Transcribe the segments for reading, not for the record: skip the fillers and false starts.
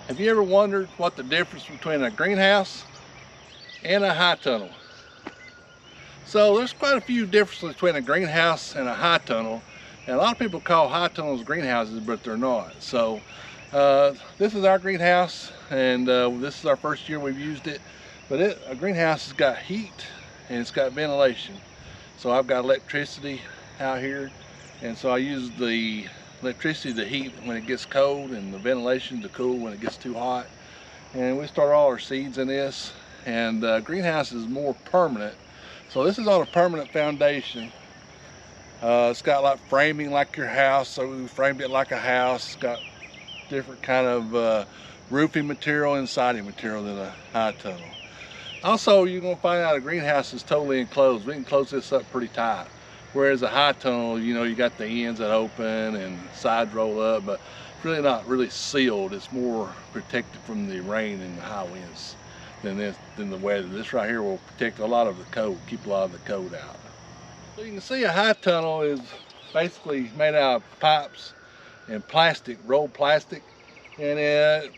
Have you ever wondered what the difference between a greenhouse and a high tunnel? So there's quite a few differences between a greenhouse and a high tunnel. And a lot of people call high tunnels greenhouses, but they're not. So this is our greenhouse, and this is our first year we've used it. But a greenhouse has got heat and it's got ventilation. So I've got electricity out here, and so I use the electricity to heat when it gets cold and the ventilation to cool when it gets too hot. And we store all our seeds in this, and greenhouse is more permanent. So this is on a permanent foundation. It's got like framing like your house, so we framed it like a house. It's got different kind of roofing material and siding material than a high tunnel. Also, you're going to find out a greenhouse is totally enclosed. We can close this up pretty tight. Whereas a high tunnel, you know, you got the ends that open and sides roll up, but it's really not really sealed. It's more protected from the rain and the high winds than the weather. This right here will protect a lot of the cold, keep a lot of the cold out. So you can see a high tunnel is basically made out of pipes and plastic, rolled plastic, and it's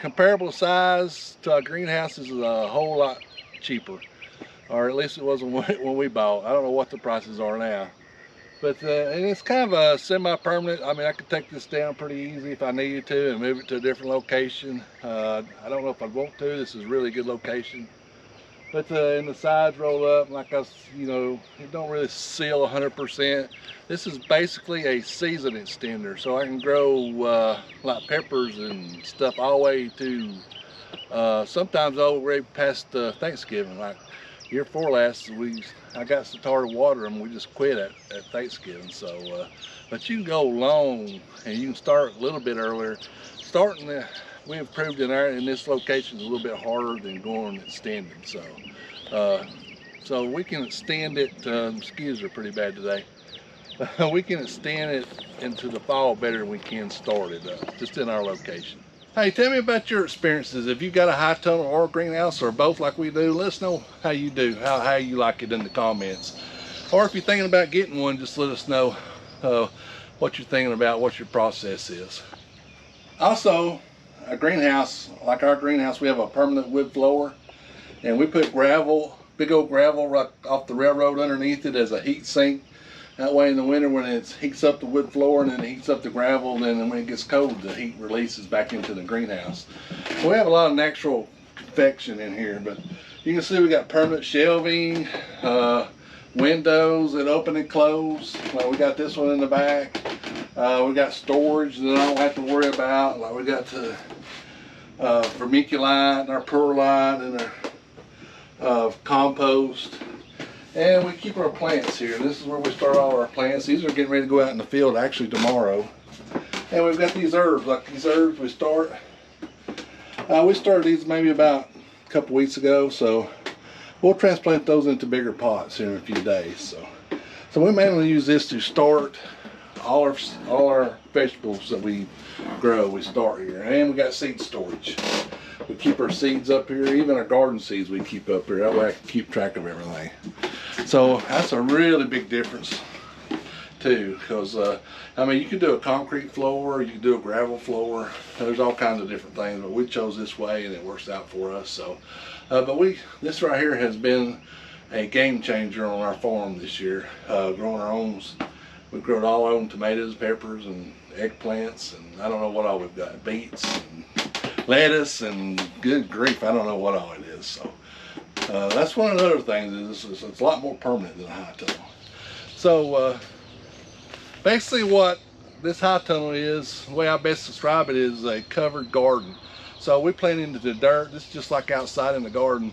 comparable size to a greenhouse is a whole lot cheaper. Or at least it was when we bought. I don't know what the prices are now. But and it's kind of a semi-permanent. I mean, I could take this down pretty easy if I needed to and move it to a different location. I don't know if I'd want to. This is a really good location. But and the sides roll up, like you know, it don't really seal 100%. This is basically a season extender, so I can grow like peppers and stuff all the way to sometimes already past Thanksgiving. Like year before last, I got so tired of watering them, we just quit at Thanksgiving. So, but you can go long, and you can start a little bit earlier. We have proved in this location is a little bit harder than going and extending. So we can extend it. Mosquitoes are pretty bad today. We can extend it into the fall better than we can start it just in our location. Hey, tell me about your experiences. If you got a high tunnel or a greenhouse or both like we do, let us know how you do, how you like it in the comments. Or if you're thinking about getting one, just let us know what you're thinking about, what your process is. Also, a greenhouse, like our greenhouse, we have a permanent wood floor, and we put gravel, big old gravel right off the railroad underneath it as a heat sink. That way in the winter when it heats up the wood floor and then it heats up the gravel, then when it gets cold, the heat releases back into the greenhouse. We have a lot of natural convection in here, but you can see we got permanent shelving, windows that open and close. Like we got this one in the back. We got storage that I don't have to worry about. Like we got the vermiculite and our perlite and our compost. And we keep our plants here. This is where we start all our plants. These are getting ready to go out in the field actually tomorrow. And we've got these herbs. Like these herbs we started these maybe about a couple weeks ago. So we'll transplant those into bigger pots here in a few days. So we mainly use this to start all our vegetables that we grow. We start here. And we got seed storage. We keep our seeds up here. Even our garden seeds we keep up here. That way I can keep track of everything. So that's a really big difference too, because I mean, you could do a concrete floor, you could do a gravel floor. There's all kinds of different things, but we chose this way and it works out for us. So, but this right here has been a game changer on our farm this year. Growing our own, we've grown all our own tomatoes, peppers, and eggplants, and I don't know what all we've got, beets and lettuce, and good grief, I don't know what all it is. So that's one of the other things, is it's a lot more permanent than a high tunnel. So basically what this high tunnel is, the way I best describe it, is a covered garden. So we plant into the dirt. This is just like outside in the garden,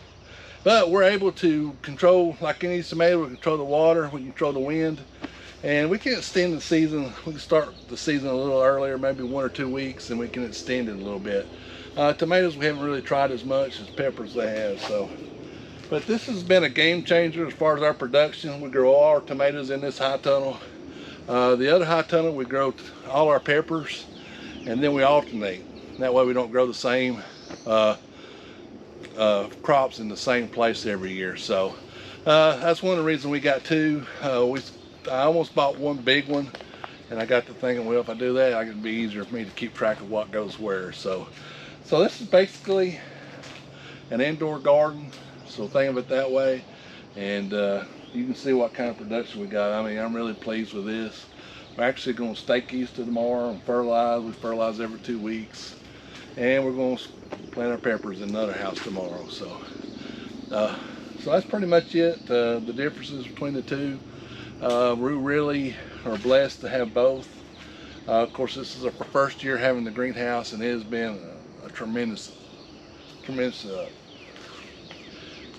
but we're able to control, like any tomato, we control the water, we control the wind, and we can extend the season. We can start the season a little earlier, maybe 1 or 2 weeks, and we can extend it a little bit. Tomatoes we haven't really tried as much as peppers they have. So, but this has been a game changer as far as our production. We grow all our tomatoes in this high tunnel. The other high tunnel we grow all our peppers, and then we alternate. That way we don't grow the same crops in the same place every year. So that's one of the reasons we got two. I almost bought one big one, and I got to thinking, well, if I do that, it'd be easier for me to keep track of what goes where. So So this is basically an indoor garden, so think of it that way. And you can see what kind of production we got. I mean, I'm really pleased with this. We're actually going to stake Easter tomorrow and fertilize. We fertilize every 2 weeks. And we're going to plant our peppers in another house tomorrow. So that's pretty much it. The differences between the two. We really are blessed to have both. Of course, this is our first year having the greenhouse, and it has been a tremendous it's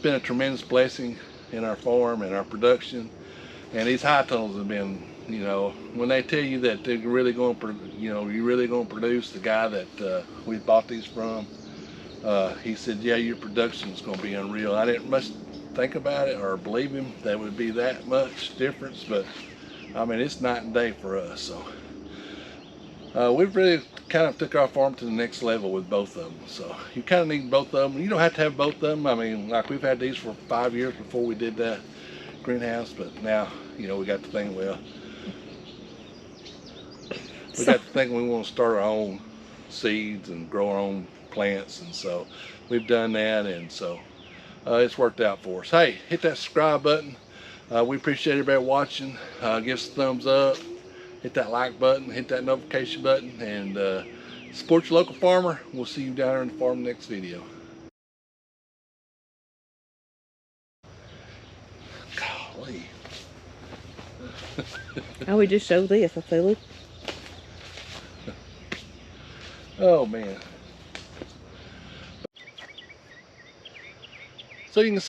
been a tremendous blessing in our farm and our production. And these high tunnels have been, you know, when they tell you that they're really going to, you know, you're really going to produce. The guy that we bought these from, he said, yeah, your production is going to be unreal. I didn't much think about it or believe him that it would be that much difference, but I mean, it's night and day for us. So we've really kind of took our farm to the next level with both of them. So you kind of need both of them. You don't have to have both of them. I mean, like we've had these for 5 years before we did that greenhouse, but now, you know, we got the thing, well, we got the thing, we want to start our own seeds and grow our own plants, and so we've done that, and so it's worked out for us. Hey, hit that subscribe button. We appreciate everybody watching. Give us a thumbs up, hit that like button, hit that notification button, and support your local farmer. We'll see you down there in the farm next video. Golly. I would just show this. I say, look. Oh man. So you can see